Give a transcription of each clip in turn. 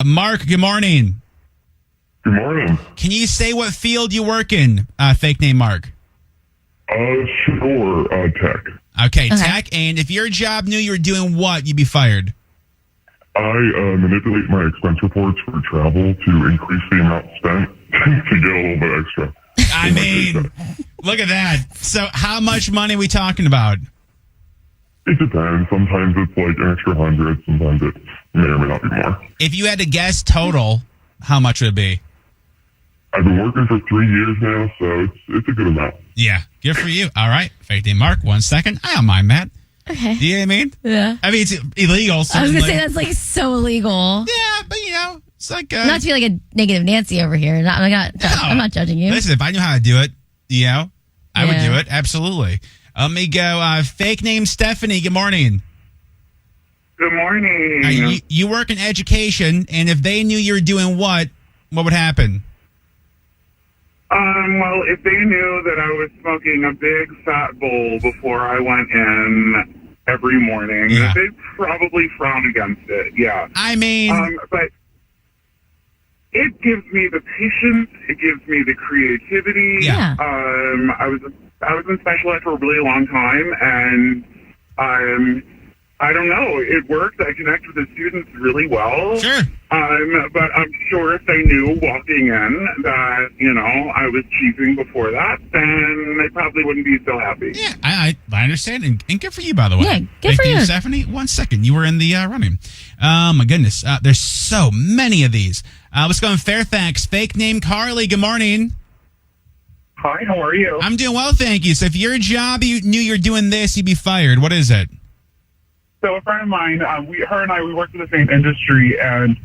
Mark, good morning. Good morning. Can you say what field you work in? Fake name Mark. Sure, tech. Okay, tech. And if your job knew you were doing what, you'd be fired. I manipulate my expense reports for travel to increase the amount spent to get a little bit extra. I mean, look at that. So how much money are we talking about? It depends. Sometimes it's like an extra 100. Sometimes it may or may not be more. If you had to guess total, how much would it be? I've been working for 3 years now, so it's a good amount. Yeah, good for you. All right, fake name Mark, 1 second. I don't mind that. Okay. Do you know what I mean? Yeah. I mean, it's illegal. Certainly. I was going to say that's like so illegal. Yeah, but it's like... Not to be like a negative Nancy over here. I'm not judging you. Listen, if I knew how to do it, I would do it. Absolutely. Let me go. Fake name Stephanie, good morning. Good morning. You work in education, and if they knew you were doing what would happen? Well, if they knew that I was smoking a big fat bowl before I went in every morning, they'd probably frown against it. Yeah. I mean, but it gives me the patience. It gives me the creativity. Yeah. I was in special ed for a really long time, and I don't know. It worked. I connect with the students really well. Sure. But I'm sure if they knew walking in that, I was cheating before that, then they probably wouldn't be so happy. Yeah, I understand. And good for you, by the way. Yeah, good for you. Stephanie, 1 second. You were in the running. Oh, my goodness. There's so many of these. Let's go in Fairfax. Fake name Carly. Good morning. Hi, how are you? I'm doing well, thank you. So if your job, you knew you were doing this, you'd be fired. What is it? So a friend of mine, her and I, we work in the same industry, and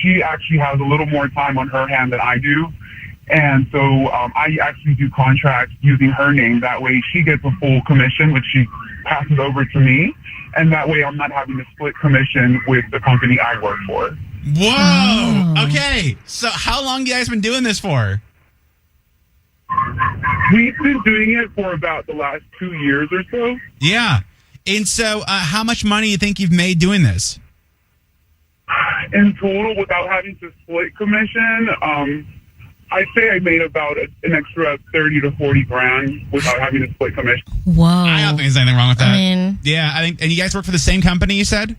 she actually has a little more time on her hand than I do. And so I actually do contracts using her name. That way she gets a full commission, which she passes over to me. And that way I'm not having to split commission with the company I work for. Whoa. Oh. Okay. So how long you guys been doing this for? We've been doing it for about the last 2 years or so. Yeah. And so how much money do you think you've made doing this? In total, without having to split commission, I'd say I made about an extra 30 to 40 grand without having to split commission. Whoa. I don't think there's anything wrong with that. I mean, yeah, I think. And you guys work for the same company, you said?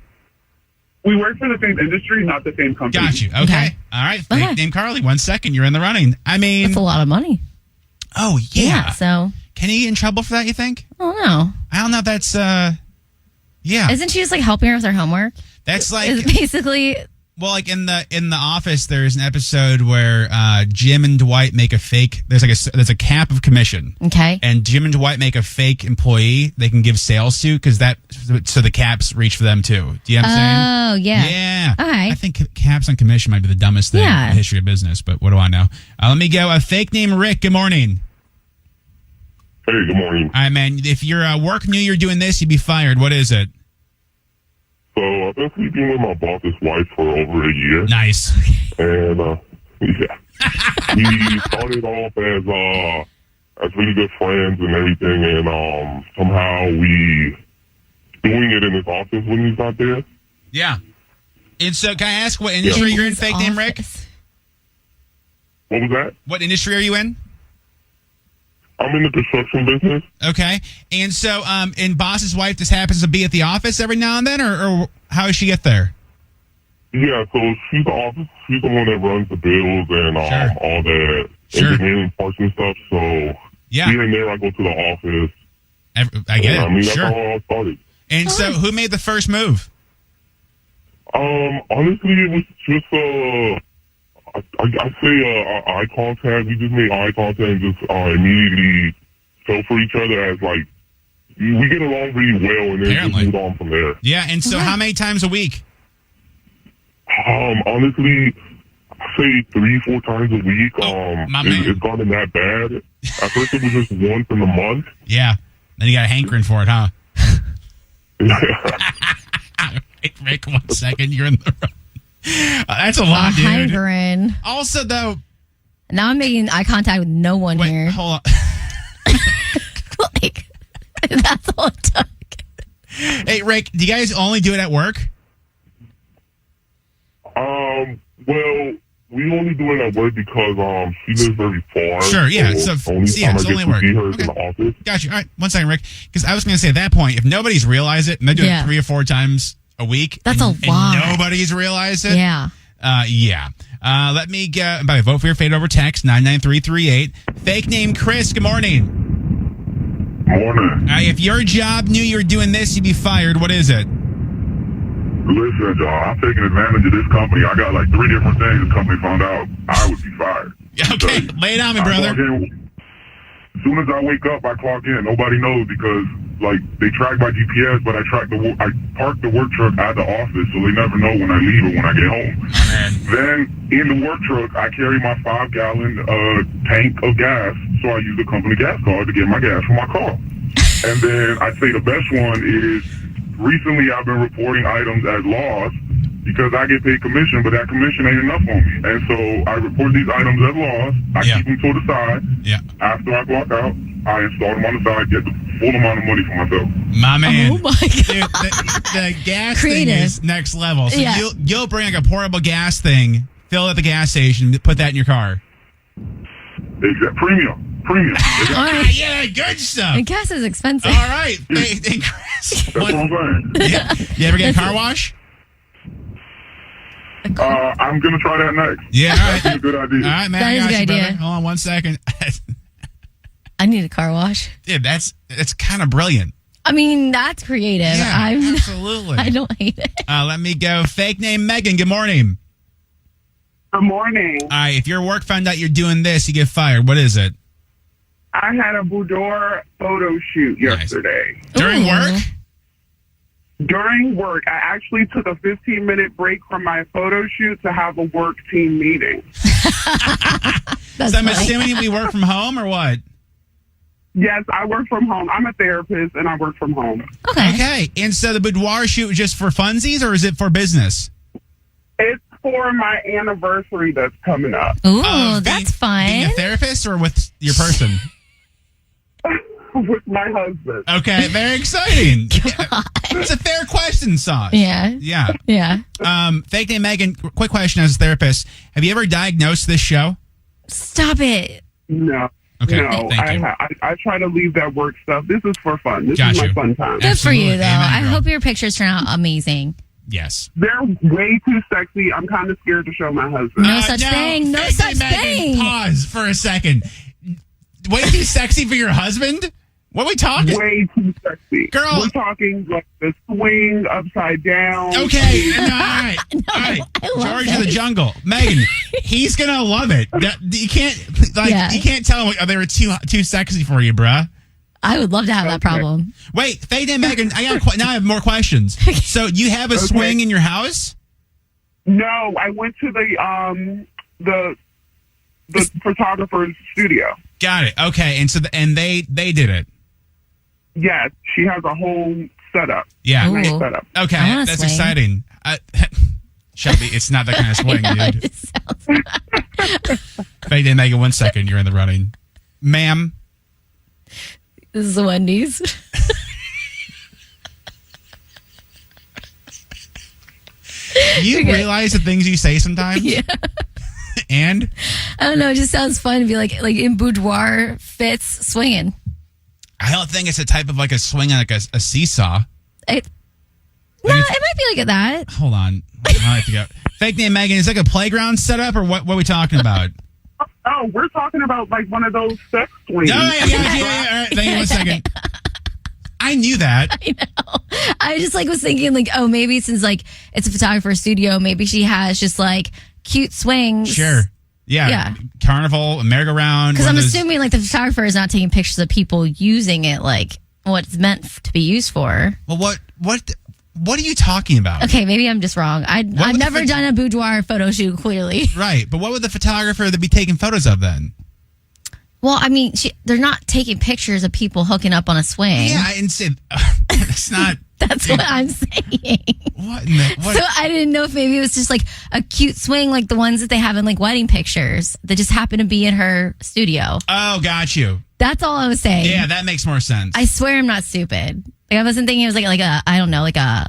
We work for the same industry, not the same company. Got you. Okay. All right. Okay. Fake name Carly. 1 second. You're in the running. I mean. that's a lot of money. Oh, yeah. So. Can he get in trouble for that, you think? I don't know. I don't know if that's, yeah. Isn't she just like helping her with her homework? That's like. It's basically. Well, like in the Office, there's an episode where Jim and Dwight make a fake. There's a cap of commission. Okay. And Jim and Dwight make a fake employee they can give sales to so the caps reach for them too. Do you know what I'm saying? Oh, yeah. Yeah. Okay. I think caps on commission might be the dumbest thing in the history of business, but what do I know? Let me go. A fake name Rick. Good morning. Hey, good morning. All right, man. If your work knew you're doing this, you'd be fired. What is it? So I've been sleeping with my boss's wife for over a year. Nice. And, yeah. We started off as really good friends and everything, and somehow we doing it in his office when he's not there. Yeah. And so can I ask what industry you're in, fake name Rick? What was that? What industry are you in? I'm in the construction business. Okay. And so, and boss's wife just happens to be at the office every now and then, or how does she get there? Yeah, so she's the office. She's the one that runs the bills and all the engineering parts and stuff. So here and there, I go to the office. I get it. I mean, that's sure. how it all started. And so, who made the first move? Honestly, it was just I say eye contact. We just made eye contact and just immediately fell for each other as like we get along really well, and then just moved on from there. Yeah, and so how many times a week? Honestly, I say 3-4 times a week. It's gotten that bad. At first, it was just once in a month. Yeah, then you got a hankering for it, huh? Rick, 1 second, you're in the run. That's a lot, dude. Hankering. Also, though, now I'm making eye contact with no one here. Hold on. Like, that's all it took. Hey, Rick, do you guys only do it at work? Well, we only do it at work because she lives very far. Sure, yeah. So, only time I it's get only to work. see her is Okay. in the office. Got you. All right, 1 second, Rick. Because I was going to say at that point, if nobody's realized it, and they're doing it 3 or 4 times a week, That's and, a lot. and nobody's realized it. Yeah. Yeah. Let me get by vote for your fate over text 99338. Fake name Chris. Good morning. Morning. If your job knew you were doing this, you'd be fired. What is it? Listen, y'all, I'm taking advantage of this company. I got like 3 different things the company found out. I would be fired. Okay, lay it on me, I brother. clock in. As soon as I wake up, I clock in. Nobody knows because, like, they track my GPS, but I park the work truck at the office, so they never know when I leave or when I get home. Man. Then, in the work truck, I carry my 5-gallon tank of gas, so I use the company gas card to get my gas for my car. And then I'd say the best one is, recently I've been reporting items as lost because I get paid commission, but that commission ain't enough on me. And so I report these items as lost. I keep them to the side. Yeah. After I clock out, I install them on the side, get the full amount of money for myself. My man. Oh my God. Dude, the gas thing Creative. is next level. So Yeah. you'll bring like a portable gas thing, fill it at the gas station, put that in your car. Premium. All right. Yeah, good stuff. And gas is expensive. All right. Hey, Chris. That's what I'm saying. Yeah. You ever get a car wash? I'm going to try that next. Yeah, all right. That's a good idea. All right, man. That I is a got good you, idea. brother. Hold on 1 second. I need a car wash. Dude, that's kind of brilliant. I mean, that's creative. Yeah, absolutely. I don't hate it. Let me go. Fake name Megan. Good morning. Good morning. All right, if your work found out you're doing this, you get fired. What is it? I had a boudoir photo shoot Nice. yesterday. During Ooh. work? During work, I actually took a 15-minute break from my photo shoot to have a work team meeting. That's So I'm funny. assuming we work from home or what? Yes, I work from home. I'm a therapist, and I work from home. Okay. Okay. And so the boudoir shoot was just for funsies or is it for business? It's for my anniversary that's coming up. Ooh, Of that's Being fun. a therapist or with your person? With my husband. Okay, very exciting. It's a fair question, Sauce. Yeah. Yeah. Yeah. Fake name Megan, quick question as a therapist. Have you ever diagnosed this show? Stop it. No. Okay, No, thank you. I try to leave that work stuff. This is for fun. This Got is my you. fun time. Good for Absolutely. you, though. Amen, I girl. hope your pictures turn out amazing. Yes. They're way too sexy. I'm kind of scared to show my husband. No such thing. No Fake such name Megan, thing. Pause for a second. Way too sexy for your husband? What are we talking? Way too sexy. Girl. We're talking like the swing upside down. Okay. No, all right. No, All right. I love George of the it. Jungle. Megan, he's going to love it. You can't Yeah. you can't tell him they were too sexy for you, bruh. I would love to have that problem. Wait, Fade and Megan, now I have more questions. So you have a swing in your house? No, I went to the photographer's studio. Got it. Okay. And so they did it. Yes, she has a whole setup. Yeah. Ooh. Nice setup. Okay. I wanna That's swing. exciting. Shelby, it's not that kind of swing, I know, it dude. just sounds Fade and Megan, 1 second, you're in the running. Ma'am. This is Wendy's. You Okay. realize the things you say sometimes? Yeah. And I don't know. It just sounds fun to be like in boudoir fits swinging. I don't think it's a type of like a swing on like a seesaw. No, it might be like that. Hold on. I have to go. Fake name Megan, is it like a playground setup or what are we talking about? Oh, we're talking about like one of those sex swings. No, yeah. All right, thank you 1 second. I knew that. I know. I just was thinking oh, maybe since it's a photographer studio, maybe she has just cute swings. Sure. Yeah. Yeah. Carnival, a merry-go-round. Because one I'm of those- assuming the photographer is not taking pictures of people using it what it's meant to be used for. Well, what are you talking about? Okay, maybe I'm just wrong. I've would never the- done a boudoir photo shoot, clearly. Right, but what would the photographer be taking photos of then? Well, I mean, they're not taking pictures of people hooking up on a swing. Yeah, and said it's not. That's what I'm saying. What? What? So I didn't know if maybe it was just a cute swing like the ones that they have in wedding pictures that just happen to be in her studio. Oh, got you. That's all I was saying. Yeah, that makes more sense. I swear I'm not stupid. I wasn't thinking it was like a I don't know, like a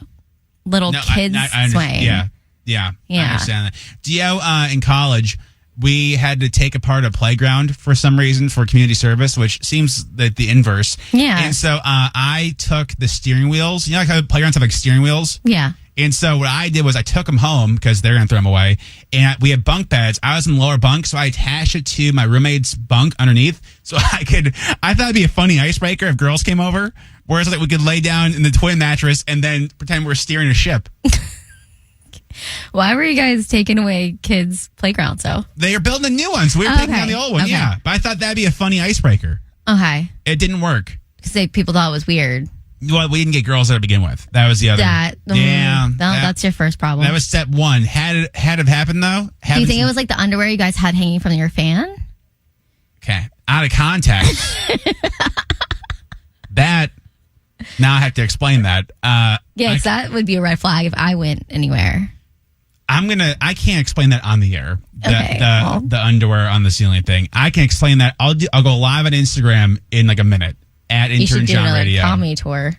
little No, kids I understand. swing. Yeah. Yeah. Yeah. I understand that. Do you know, in college, we had to take apart a playground for some reason for community service, which seems like the inverse. Yeah. And so I took the steering wheels. You know, like how playgrounds have like steering wheels? Yeah. And so what I did was I took them home because they're going to throw them away. And we had bunk beds. I was in the lower bunk, so I attached it to my roommate's bunk underneath. So I thought it'd be a funny icebreaker if girls came over. Whereas like we could lay down in the twin mattress and then pretend we're steering a ship. Why were you guys taking away kids' playgrounds, though? They are building new ones. We were taking down the old one, yeah. But I thought that'd be a funny icebreaker. Okay. It didn't work. Because people thought it was weird. Well, we didn't get girls there to begin with. That was the other. That's your first problem. That was step one. Had it happened though? Do you think it was like the underwear you guys had hanging from your fan? Okay, out of context. That. Now I have to explain that. Yeah, because that would be a red flag if I went anywhere. I can't explain that on the air. Okay, The underwear on the ceiling thing. I can explain that. I'll go live on Instagram in like a minute at You Intern should do John another Radio. comedy tour.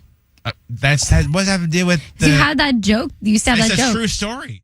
What does that have to do with You had that joke. You used to have that joke. It's a true story.